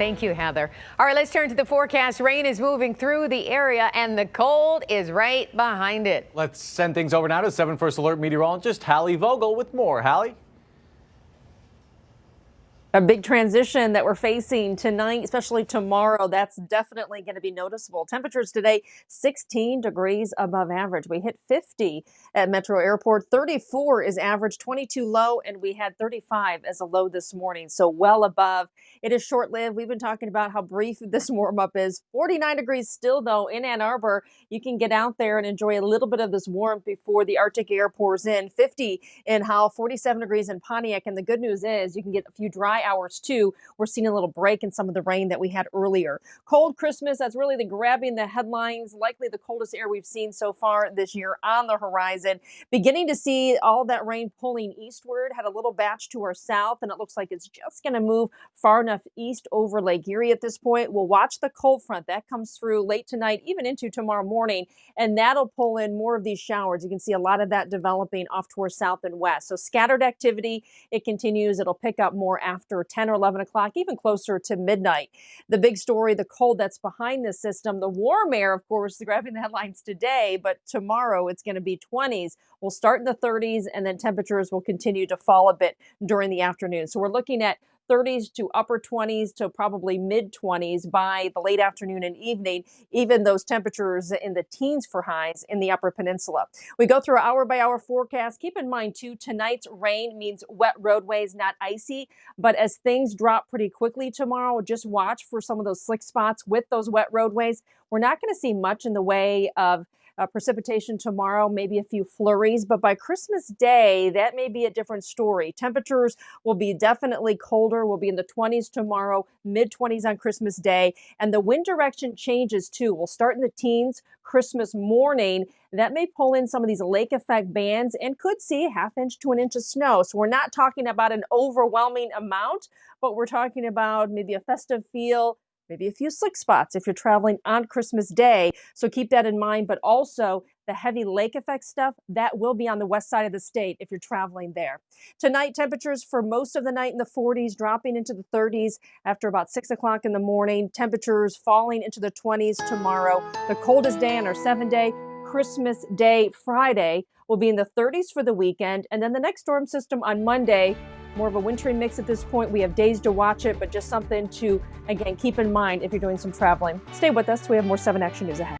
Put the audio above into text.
Thank you, Heather. All right, let's turn to the forecast. Rain is moving through the area and the cold is right behind it. Let's send things over now to 7 First Alert meteorologist Hallie Vogel with more. Hallie? A big transition that we're facing tonight, especially tomorrow. That's definitely going to be noticeable. Temperatures today, 16 degrees above average. We hit 50 at Metro Airport. 34 is average, 22 low, and we had 35 as a low this morning. So well above. It is short-lived. We've been talking about how brief this warm-up is. 49 degrees still, though, in Ann Arbor. You can get out there and enjoy a little bit of this warmth before the Arctic air pours in. 50 in Howell, 47 degrees in Pontiac. And the good news is you can get a few dry hours too. We're seeing a little break in some of the rain that we had earlier. Cold Christmas, that's really grabbing the headlines, likely the coldest air we've seen so far this year on the horizon. Beginning to see all that rain pulling eastward, had a little batch to our south, and it looks like it's just going to move far enough east over Lake Erie at this point. We'll watch the cold front that comes through late tonight, even into tomorrow morning, and that'll pull in more of these showers. You can see a lot of that developing off towards south and west. So scattered activity, it continues. It'll pick up more after 10 or 11 o'clock, even closer to midnight. The big story, the cold that's behind this system, the warm air, of course, grabbing the headlines today, but tomorrow it's going to be 20s. We'll start in the 30s, and then temperatures will continue to fall a bit during the afternoon. So we're looking at 30s to upper 20s to probably mid 20s by the late afternoon and evening, even those temperatures in the teens for highs in the Upper Peninsula. We go through hour by hour forecast. Keep in mind, too, tonight's rain means wet roadways, not icy. But as things drop pretty quickly tomorrow, just watch for some of those slick spots with those wet roadways. We're not going to see much in the way of precipitation tomorrow, maybe a few flurries, but by Christmas Day, that may be a different story. Temperatures will be definitely colder. We'll be in the 20s tomorrow, mid 20s on Christmas Day, and the wind direction changes too. We'll start in the teens Christmas morning. That may pull in some of these lake effect bands and could see 1/2 inch to 1 inch of snow. So we're not talking about an overwhelming amount, but we're talking about maybe a festive feel, maybe a few slick spots if you're traveling on Christmas Day. So keep that in mind. But also the heavy lake effect stuff, that will be on the west side of the state if you're traveling there. Tonight, temperatures for most of the night in the 40s, dropping into the 30s after about 6 o'clock in the morning. Temperatures falling into the 20s tomorrow. The coldest day on our 7-day, Christmas Day, Friday, will be in the 30s for the weekend. And then the next storm system on Monday, more of a wintry mix at this point. We have days to watch it, but just something to, again, keep in mind if you're doing some traveling. Stay with us. We have more 7 Action News ahead.